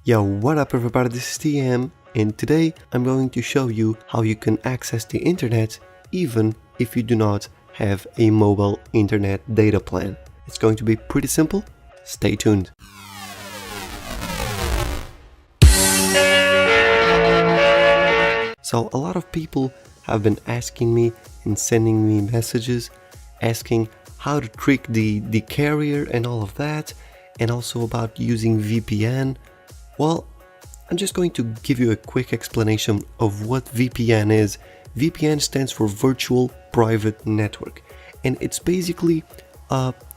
Yo, what up everybody, this is TM, and today I'm going to show you how you can access the internet even if you do not have a mobile internet data plan. It's going to be pretty simple, stay tuned. So a lot of people have been asking me and sending me messages asking how to trick the carrier and all of that, and also about using VPN. Well, I'm just going to give you a quick explanation of what VPN is. VPN stands for Virtual Private Network, and it's basically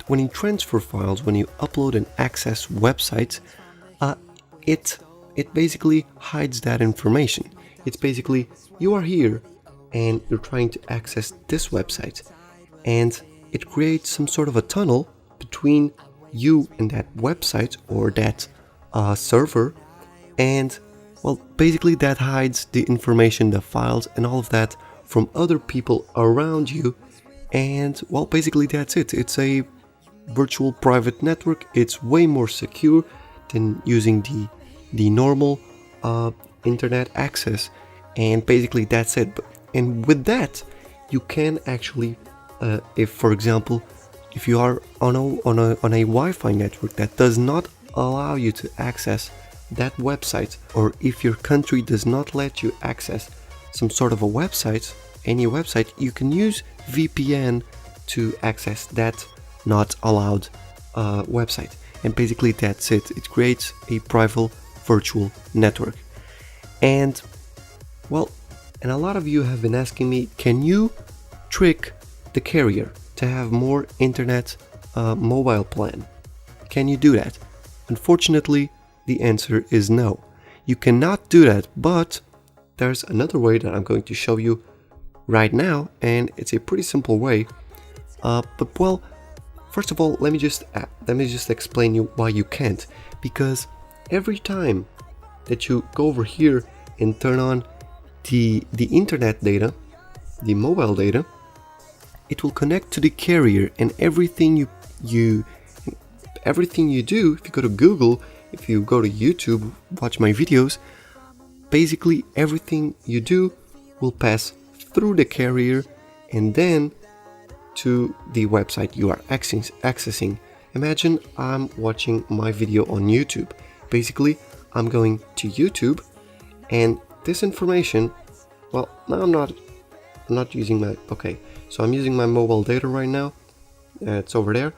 when you transfer files, when you upload and access websites, it basically hides that information. It's basically you are here and you're trying to access this website, and it creates some sort of a tunnel between you and that website or that server, and well, basically that hides the information, the files and all of that from other people around you. And well, basically that's it. It's a virtual private network. It's way more secure than using the normal internet access, and basically that's it. And with that, you can actually, if for example, if you are on a Wi-Fi network that does not allow you to access that website, or if your country does not let you access some sort of a website, any website, you can use VPN to access that not allowed website. And basically that's it. It creates a private virtual network. And well, and a lot of you have been asking me, can you trick the carrier to have more internet mobile plan? Can you do that? Unfortunately, the answer is no. You cannot do that, but there's another way that I'm going to show you right now, and it's a pretty simple way. But well, first of all, let me just explain you why you can't. Because every time that you go over here and turn on the internet data, the mobile data, it will connect to the carrier, and everything you do, if you go to Google, if you go to YouTube, watch my videos, basically everything you do will pass through the carrier and then to the website you are accessing. Imagine I'm watching my video on YouTube. Basically, I'm going to YouTube, and this information, well, now I'm not using my, okay, so I'm using my mobile data right now. It's over there.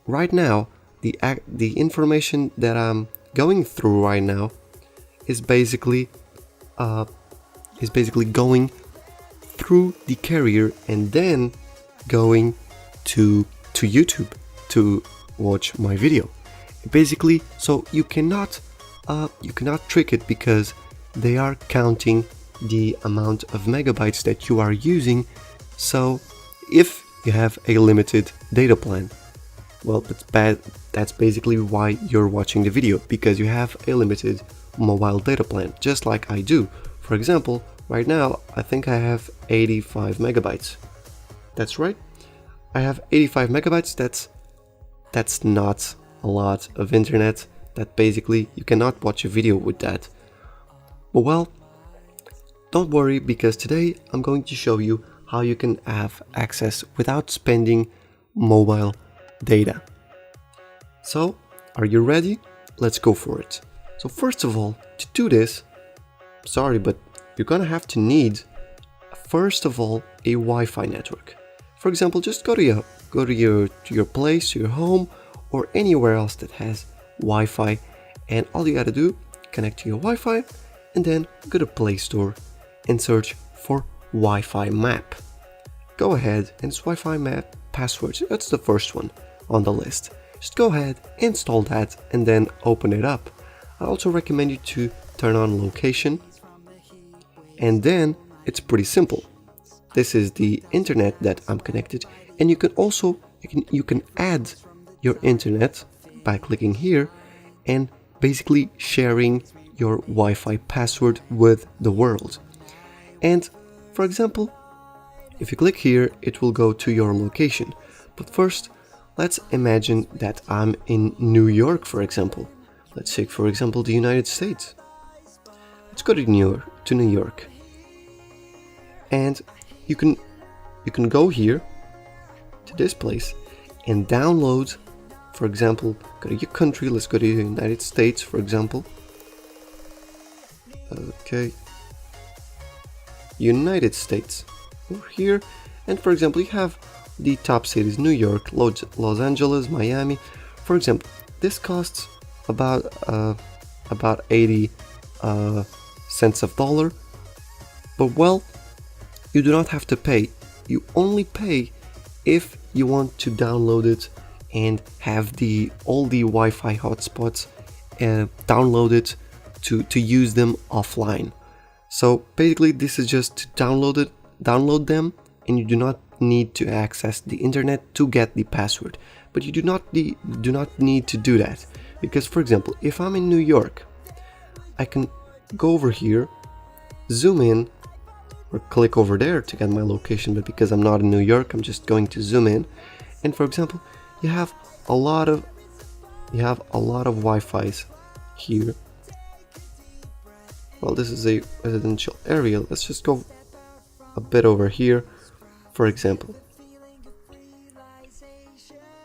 Right now, the information that I'm going through right now is basically going through the carrier and then going to YouTube to watch my video. Basically, so you cannot trick it, because they are counting the amount of megabytes that you are using. So if you have a limited data plan, well, that's bad. That's basically why you're watching the video, because you have a limited mobile data plan, just like I do. For example, right now I think I have 85 megabytes. That's right, I have 85 megabytes. That's not a lot of internet. That basically you cannot watch a video with that. But well, don't worry, because today I'm going to show you how you can have access without spending mobile data. So, are you ready? Let's go for it. So first of all, to do this, sorry, but you're gonna have to need, first of all, a Wi-Fi network. For example, just go to your place, your home, or anywhere else that has Wi-Fi, and all you gotta do, connect to your Wi-Fi, and then go to Play Store and search for Wi-Fi map. Go ahead, and it's Wi-Fi map passwords. That's the first one on the list. Just go ahead, install that, and then open it up. I also recommend you to turn on location, and then it's pretty simple. This is the internet that I'm connected, and you can also you can add your internet by clicking here and basically sharing your Wi-Fi password with the world. And for example, if you click here, it will go to your location. But first, let's imagine that I'm in New York, for example. Let's take, for example, the United States. Let's go to New York. And you can go here to this place and download, for example, go to your country. Let's go to the United States, for example. Okay, United States over here, and for example, you have the top cities: New York, Los Angeles, Miami. For example, this costs about 80 cents of dollar, but well, you do not have to pay. You only pay if you want to download it and have all the Wi-Fi hotspots downloaded to use them offline. So basically, this is just to download them, and you do not need to access the internet to get the password. But you do not need to do that, because, for example, if I'm in New York, I can go over here, zoom in, or click over there to get my location. But because I'm not in New York, I'm just going to zoom in, and for example, you have a lot of Wi-Fi's here. Well, this is a residential area. Let's just go a bit over here. For example,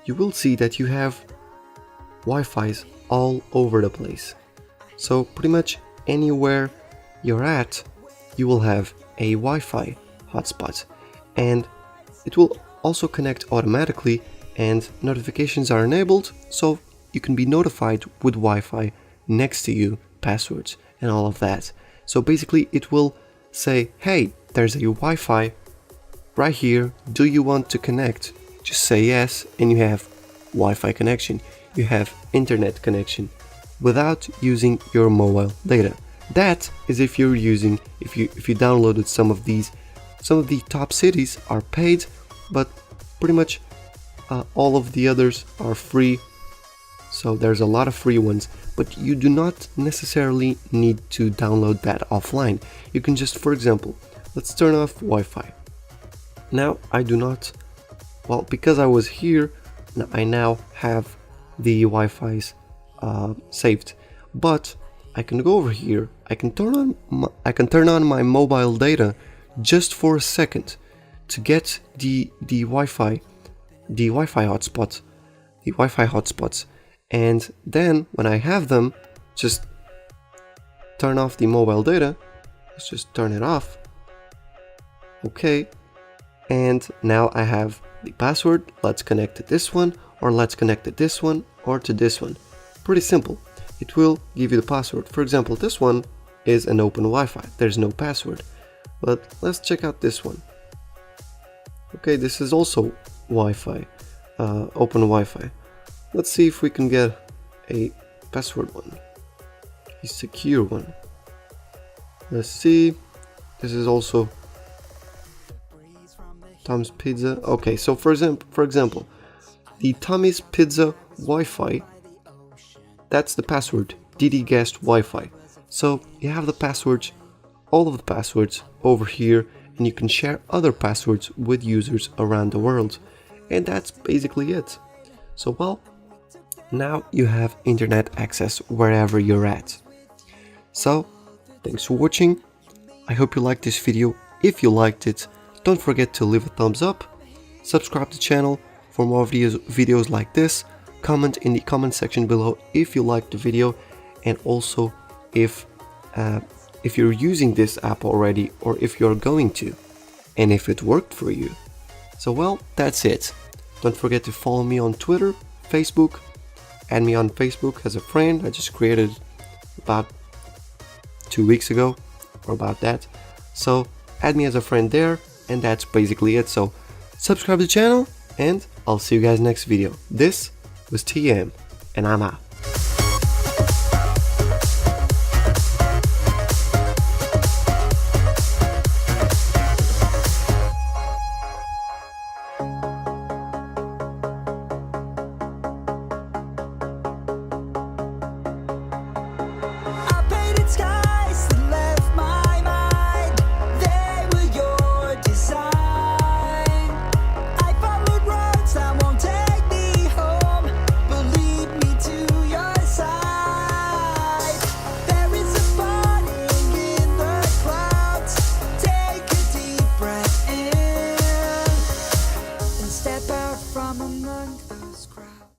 you will see that you have Wi-Fi's all over the place. So pretty much anywhere you're at, you will have a Wi-Fi hotspot, and it will also connect automatically, and notifications are enabled, so you can be notified with Wi-Fi next to you, passwords and all of that. So basically it will say, hey, there's a Wi-Fi right here, do you want to connect? Just say yes, and you have Wi-Fi connection, you have internet connection without using your mobile data. That is if you downloaded some of the top cities are paid, but pretty much all of the others are free. So there's a lot of free ones, but you do not necessarily need to download that offline. You can just, for example, let's turn off Wi-Fi. Now I do not, well, because I was here, I now have the Wi-Fi's saved, but I can go over here, I can turn on my mobile data just for a second to get the Wi-Fi hotspots, and then when I have them, just turn off the mobile data. Let's just turn it off. Okay, and now I have the password. Let's connect to this one, or let's connect to this one, or to this one. Pretty simple. It will give you the password. For example, this one is an open Wi-Fi. There's no password. But let's check out this one. Okay, this is also Wi-Fi, open Wi-Fi. Let's see if we can get a password one, a secure one. Let's see. This is also Tom's Pizza. Okay, so for example, the Tommy's Pizza Wi-Fi, that's the password, DD Guest Wi-Fi. So you have the passwords, all of the passwords over here, and you can share other passwords with users around the world. And that's basically it. So well, now you have internet access wherever you're at. So thanks for watching. I hope you liked this video. If you liked it, don't forget to leave a thumbs up, subscribe to the channel for more videos like this, comment in the comment section below if you liked the video, and also if you're using this app already, or if you're going to, and if it worked for you. So well, that's it. Don't forget to follow me on Twitter, Facebook, add me on Facebook as a friend. I just created about 2 weeks ago, or about that. So add me as a friend there, and that's basically it. So subscribe to the channel, and I'll see you guys next video. This was TM, and I'm out. I followed roads that won't take me home, but lead me to from among those crowds.